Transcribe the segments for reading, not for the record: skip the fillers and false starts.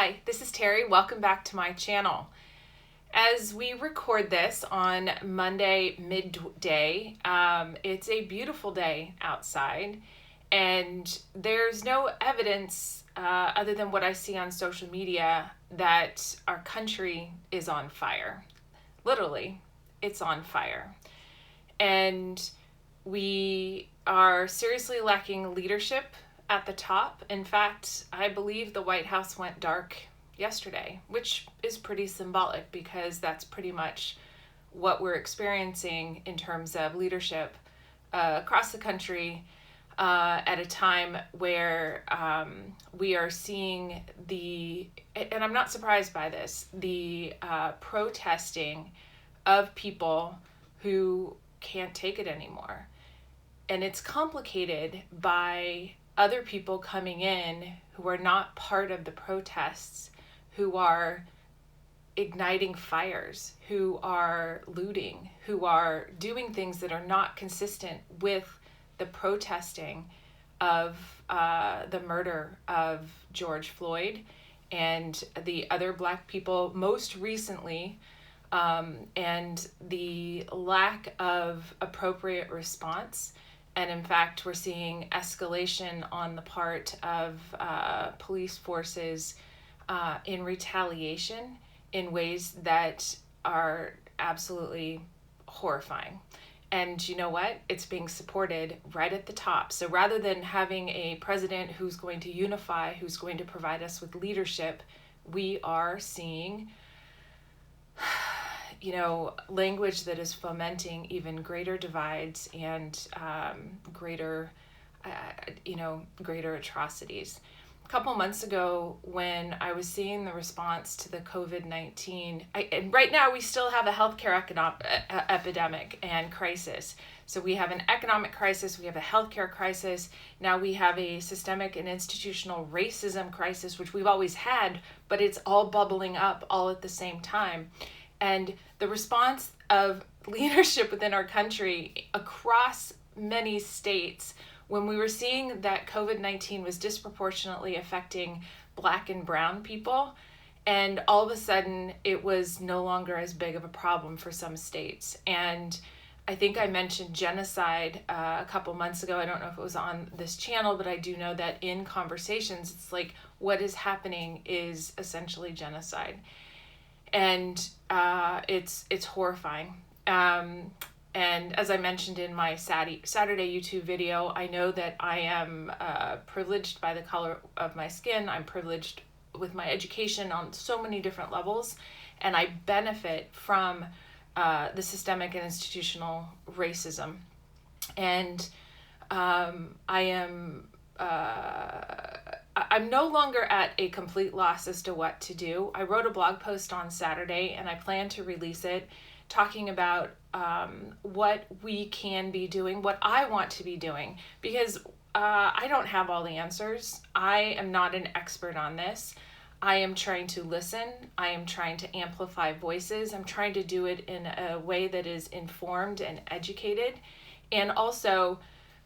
Hi, this is Terry. Welcome back to my channel. As we record this on Monday midday, it's a beautiful day outside, and there's no evidence other than what I see on social media that our country is on fire. Literally, it's on fire. And we are seriously lacking leadership at the top. In fact, I believe the White House went dark yesterday, which is pretty symbolic because that's pretty much what we're experiencing in terms of leadership across the country at a time where we are seeing and I'm not surprised by this, the protesting of people who can't take it anymore. And it's complicated by other people coming in who are not part of the protests, who are igniting fires, who are looting, who are doing things that are not consistent with the protesting of the murder of George Floyd and the other Black people most recently, and the lack of appropriate response. And in fact, we're seeing escalation on the part of police forces in retaliation in ways that are absolutely horrifying. And you know what? It's being supported right at the top. So rather than having a president who's going to unify, who's going to provide us with leadership, we are seeing language that is fomenting even greater divides and greater atrocities. A couple months ago, when I was seeing the response to the COVID-19, and right now we still have a healthcare epidemic and crisis. So we have an economic crisis, we have a healthcare crisis, now we have a systemic and institutional racism crisis, which we've always had, but it's all bubbling up all at the same time. And the response of leadership within our country across many states, when we were seeing that COVID-19 was disproportionately affecting Black and brown people, and all of a sudden it was no longer as big of a problem for some states. And I think I mentioned genocide a couple months ago. I don't know if it was on this channel, but I do know that in conversations, it's like what is happening is essentially genocide. And it's horrifying. And as I mentioned in my Saturday YouTube video, I know that I am privileged by the color of my skin. I'm privileged with my education on so many different levels, and I benefit from the systemic and institutional racism. And I'm no longer at a complete loss as to what to do. I wrote a blog post on Saturday, and I plan to release it, talking about what we can be doing, what I want to be doing, because I don't have all the answers. I am not an expert on this. I am trying to listen. I am trying to amplify voices. I'm trying to do it in a way that is informed and educated, and also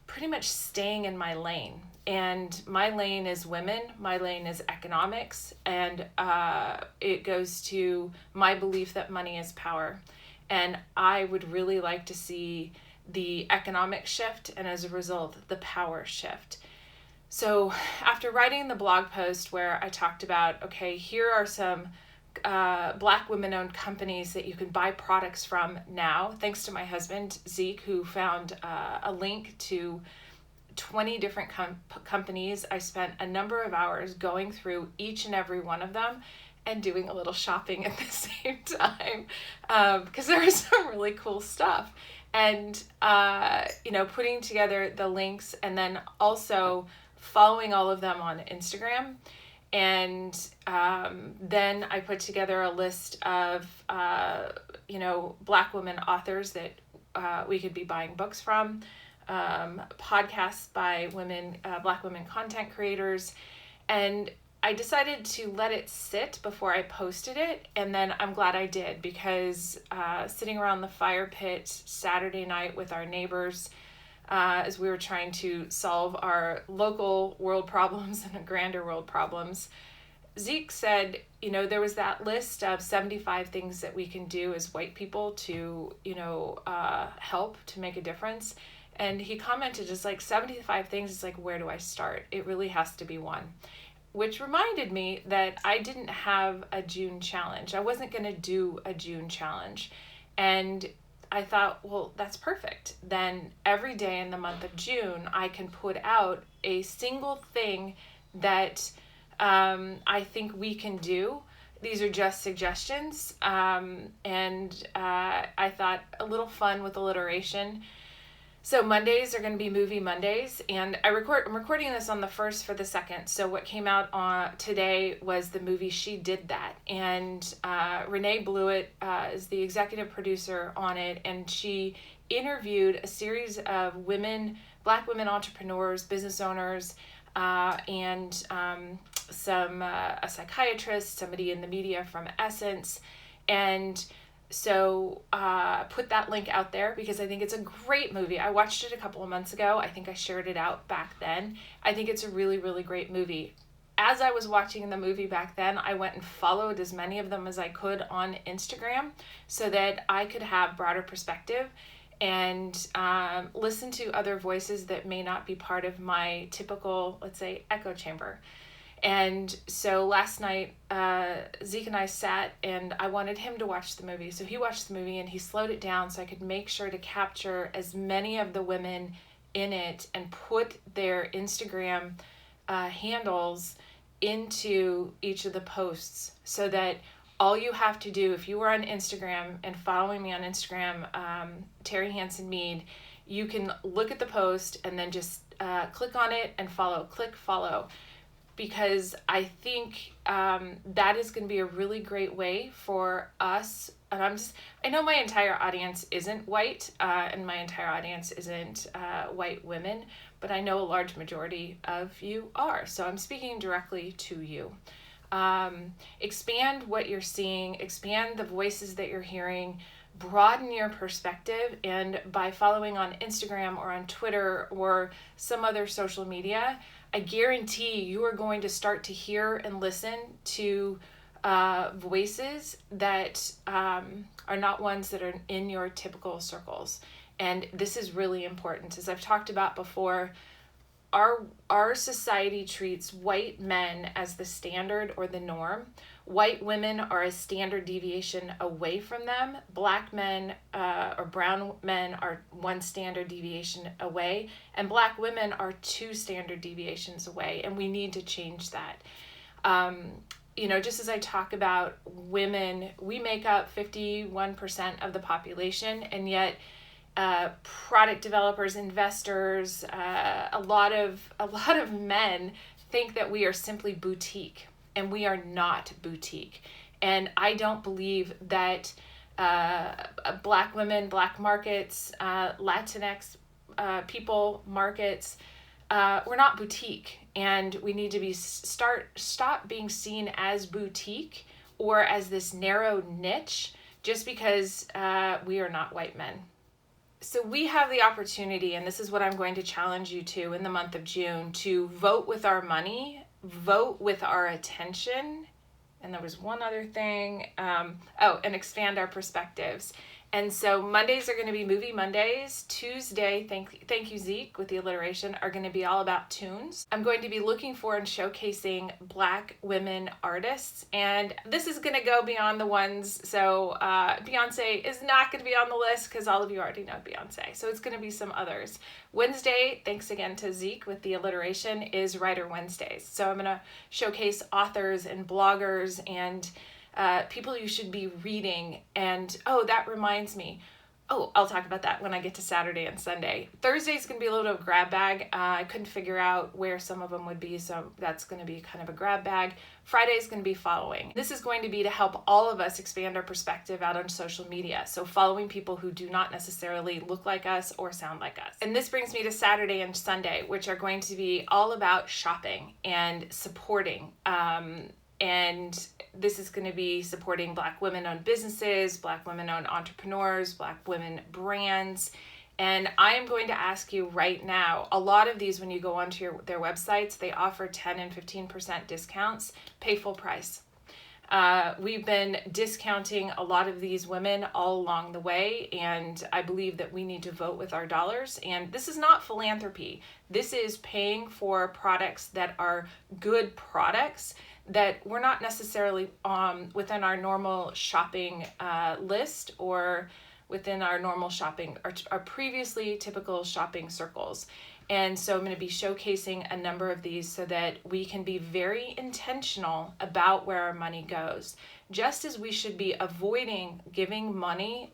pretty much staying in my lane. And my lane is women, my lane is economics, and it goes to my belief that money is power. And I would really like to see the economic shift, and as a result, the power shift. So after writing the blog post where I talked about, okay, here are some Black women-owned companies that you can buy products from now, thanks to my husband, Zeke, who found a link to 20 different companies. I spent a number of hours going through each and every one of them and doing a little shopping at the same time, because there was some really cool stuff. And, putting together the links and then also following all of them on Instagram. And then I put together a list of, Black women authors that we could be buying books from, podcasts by women, Black women content creators. And I decided to let it sit before I posted it. And then I'm glad I did, because sitting around the fire pit Saturday night with our neighbors, as we were trying to solve our local world problems and grander world problems, Zeke said, there was that list of 75 things that we can do as white people to, help to make a difference. And he commented, just like 75 things, it's like, where do I start? It really has to be one. Which reminded me that I didn't have a June challenge. I wasn't going to do a June challenge. And I thought, well, that's perfect. Then every day in the month of June, I can put out a single thing that I think we can do. These are just suggestions. And I thought a little fun with alliteration. So Mondays are going to be movie Mondays, and I'm recording this on the 1st for the 2nd. So what came out on today was the movie She Did That, and Renee Blewett is the executive producer on it, and she interviewed a series of Black women entrepreneurs, business owners, and a psychiatrist, somebody in the media from Essence, and so put that link out there because I think it's a great movie. I watched it a couple of months ago. I think I shared it out back then. I think it's a really, really great movie. As I was watching the movie back then, I went and followed as many of them as I could on Instagram so that I could have broader perspective and listen to other voices that may not be part of my typical, let's say, echo chamber. And so last night, Zeke and I sat, and I wanted him to watch the movie. So he watched the movie, and he slowed it down so I could make sure to capture as many of the women in it and put their Instagram handles into each of the posts so that all you have to do, if you were on Instagram and following me on Instagram, Terri Hansen Mead, you can look at the post and then just click on it and click follow. Because I think that is going to be a really great way for us. And I know my entire audience isn't white, and my entire audience isn't white women, but I know a large majority of you are. So I'm speaking directly to you. Expand what you're seeing, expand the voices that you're hearing, broaden your perspective, and by following on Instagram or on Twitter or some other social media, I guarantee you are going to start to hear and listen to voices that are not ones that are in your typical circles. And this is really important. As I've talked about before, our society treats white men as the standard or the norm. White women are a standard deviation away from them. Black men or brown men are one standard deviation away. And Black women are 2 standard deviations away. And we need to change that. Just as I talk about women, we make up 51% of the population. And yet product developers, investors, a lot of men think that we are simply boutique. And we are not boutique. And I don't believe that Black women, Black markets, Latinx people markets, we're not boutique. And we need to stop being seen as boutique or as this narrow niche just because we are not white men. So we have the opportunity, and this is what I'm going to challenge you to in the month of June, to vote with our money, vote with our attention, and there was one other thing, and expand our perspectives. And so Mondays are going to be movie Mondays. Tuesday, thank you Zeke with the alliteration, are going to be all about tunes. I'm going to be looking for and showcasing Black women artists, and this is going to go beyond the ones. So Beyonce is not going to be on the list because all of you already know Beyonce. So it's going to be some others. Wednesday, thanks again to Zeke with the alliteration, is Writer Wednesdays. So I'm going to showcase authors and bloggers and people you should be reading. And that reminds me. I'll talk about that when I get to Saturday and Sunday. Thursday's going to be a little bit of a grab bag. I couldn't figure out where some of them would be, so that's going to be kind of a grab bag. Friday's going to be following. This is going to be to help all of us expand our perspective out on social media. So following people who do not necessarily look like us or sound like us. And this brings me to Saturday and Sunday, which are going to be all about shopping and supporting. And this is going to be supporting Black women-owned businesses, Black women-owned entrepreneurs, Black women brands, And I am going to ask you right now, a lot of these, when you go onto their websites, they offer 10 and 15% discounts. Pay full price. We've been discounting a lot of these women all along the way, and I believe that we need to vote with our dollars. And this is not philanthropy. This is paying for products that are good products that we're not necessarily within our normal shopping list or within our normal shopping, our previously typical shopping circles. And so I'm going to be showcasing a number of these so that we can be very intentional about where our money goes. Just as we should be avoiding giving money,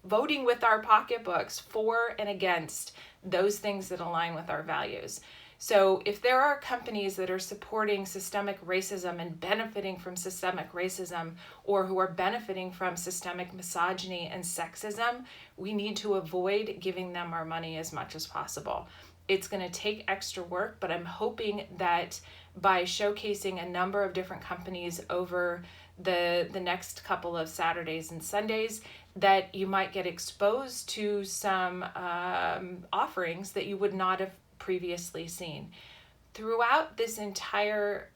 voting with our pocketbooks for and against those things that align with our values. So if there are companies that are supporting systemic racism and benefiting from systemic racism, or who are benefiting from systemic misogyny and sexism, we need to avoid giving them our money as much as possible. It's going to take extra work, but I'm hoping that by showcasing a number of different companies over the next couple of Saturdays and Sundays, that you might get exposed to some offerings that you would not have previously seen. Throughout this entire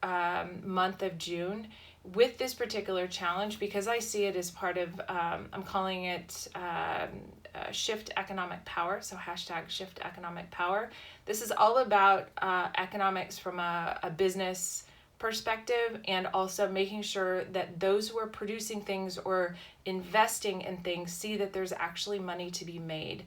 month of June, with this particular challenge, because I see it as part of, I'm calling it Shift Economic Power, so hashtag Shift Economic Power. This is all about economics from a business perspective, and also making sure that those who are producing things or investing in things see that there's actually money to be made.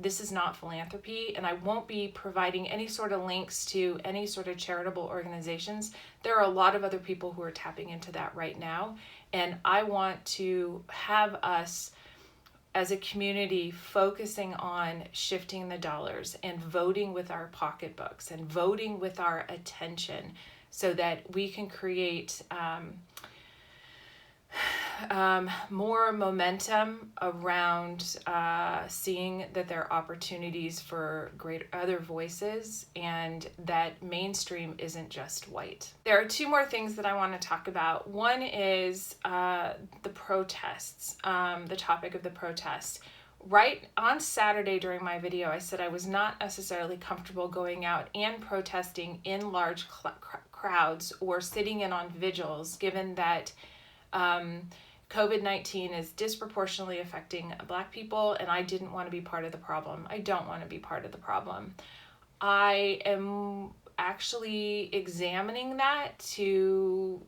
This is not philanthropy, and I won't be providing any sort of links to any sort of charitable organizations. There are a lot of other people who are tapping into that right now, and I want to have us as a community focusing on shifting the dollars and voting with our pocketbooks and voting with our attention so that we can create more momentum around seeing that there are opportunities for great other voices and that mainstream isn't just white. There are two more things that I want to talk about. One is the protests, the topic of the protests. Right on Saturday during my video, I said I was not necessarily comfortable going out and protesting in large crowds or sitting in on vigils, given that COVID-19 is disproportionately affecting Black people, and I didn't want to be part of the problem. I don't want to be part of the problem. I am actually examining that to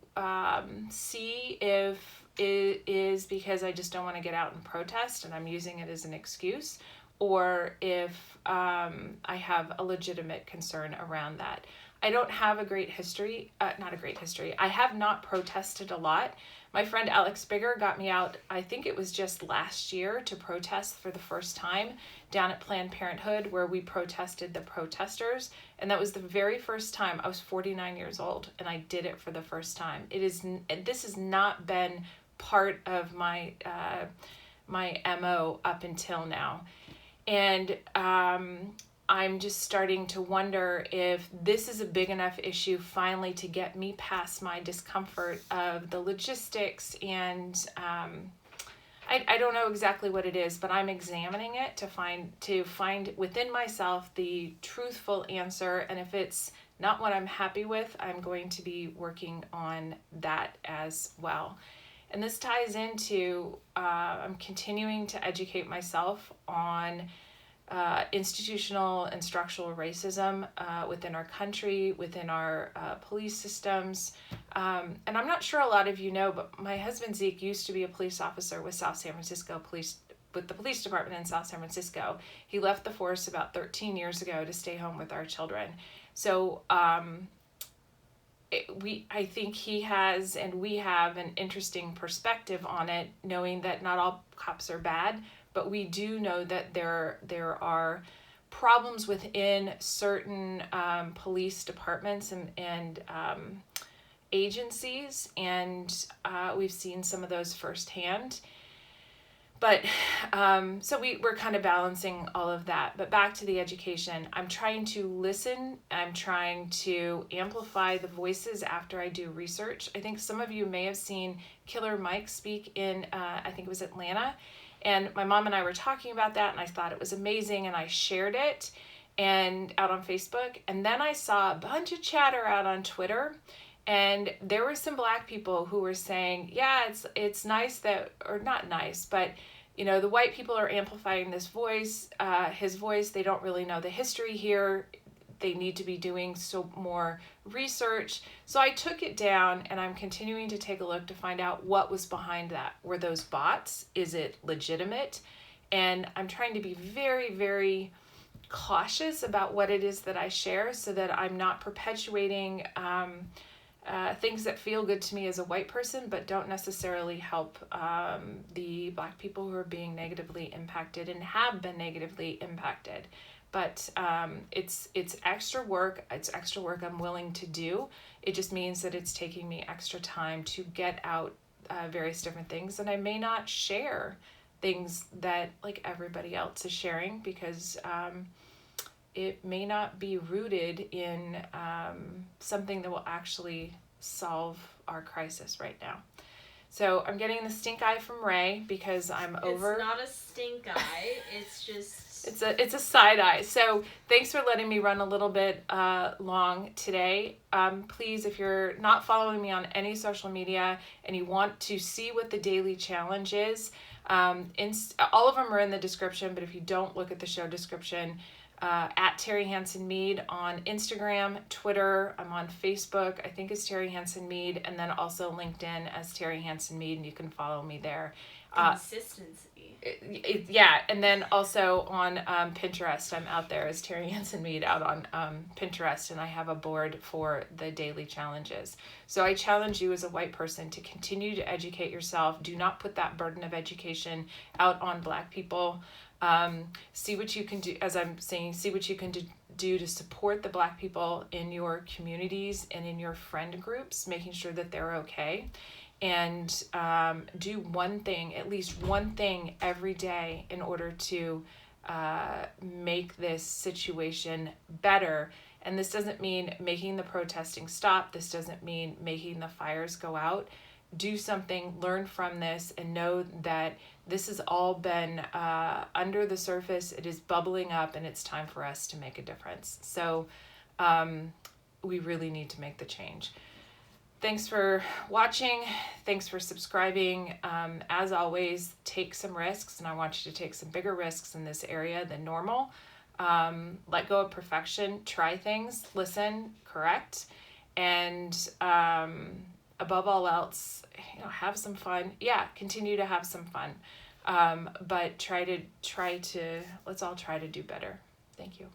see if it is because I just don't want to get out and protest and I'm using it as an excuse, or if I have a legitimate concern around that. I don't have a great history, I have not protested a lot. My friend Alex Bigger got me out, I think it was just last year, to protest for the first time down at Planned Parenthood, where we protested the protesters. And that was the very first time. I was 49 years old and I did it for the first time. This has not been part of my my MO up until now. And I'm just starting to wonder if this is a big enough issue finally to get me past my discomfort of the logistics, and I don't know exactly what it is, but I'm examining it to find within myself the truthful answer. And if it's not what I'm happy with, I'm going to be working on that as well. And this ties into I'm continuing to educate myself on institutional and structural racism within our country, within our police systems. And I'm not sure a lot of you know, but my husband Zeke used to be a police officer with South San Francisco Police, with the police department in South San Francisco. He left the force about 13 years ago to stay home with our children. So I think he has, and we have, an interesting perspective on it, knowing that not all cops are bad, but we do know that there are problems within certain police departments and agencies, and we've seen some of those firsthand. But so we're kind of balancing all of that. But back to the education, I'm trying to listen. I'm trying to amplify the voices after I do research. I think some of you may have seen Killer Mike speak in, I think it was Atlanta. And my mom and I were talking about that, and I thought it was amazing, and I shared it and out on Facebook. And then I saw a bunch of chatter out on Twitter, and there were some Black people who were saying, yeah, it's nice that, or not nice, but the white people are amplifying this voice, his voice. They don't really know the history here. They need to be doing more research. So I took it down, and I'm continuing to take a look to find out what was behind that. Were those bots? Is it legitimate? And I'm trying to be very, very cautious about what it is that I share, so that I'm not perpetuating things that feel good to me as a white person, but don't necessarily help the Black people who are being negatively impacted and have been negatively impacted. But it's extra work. It's extra work I'm willing to do. It just means that it's taking me extra time to get out various different things, and I may not share things that like everybody else is sharing, because it may not be rooted in something that will actually solve our crisis right now. So I'm getting the stink eye from Ray because I'm over. It's not a stink eye. It's just. It's a side eye. So thanks for letting me run a little bit long today. Please, if you're not following me on any social media and you want to see what the daily challenge is, all of them are in the description. But if you don't look at the show description, at Terri Hansen Mead on Instagram, Twitter. I'm on Facebook. I think it's Terri Hansen Mead, and then also LinkedIn as Terri Hansen Mead, and you can follow me there. Consistency. Yeah, and then also on Pinterest, I'm out there as Terri Hansen Mead out on Pinterest, and I have a board for the daily challenges. So I challenge you as a white person to continue to educate yourself. Do not put that burden of education out on Black people. See what you can do, as I'm saying, see what you can do to support the Black people in your communities and in your friend groups, making sure that they're okay. And do one thing, at least one thing every day in order to make this situation better. And this doesn't mean making the protesting stop. This doesn't mean making the fires go out. Do something, learn from this, and know that this has all been under the surface. It is bubbling up, and it's time for us to make a difference. So we really need to make the change. Thanks for watching. Thanks for subscribing. As always, take some risks, and I want you to take some bigger risks in this area than normal. Let go of perfection. Try things. Listen. Correct. And above all else, have some fun. Yeah, continue to have some fun. But let's all try to do better. Thank you.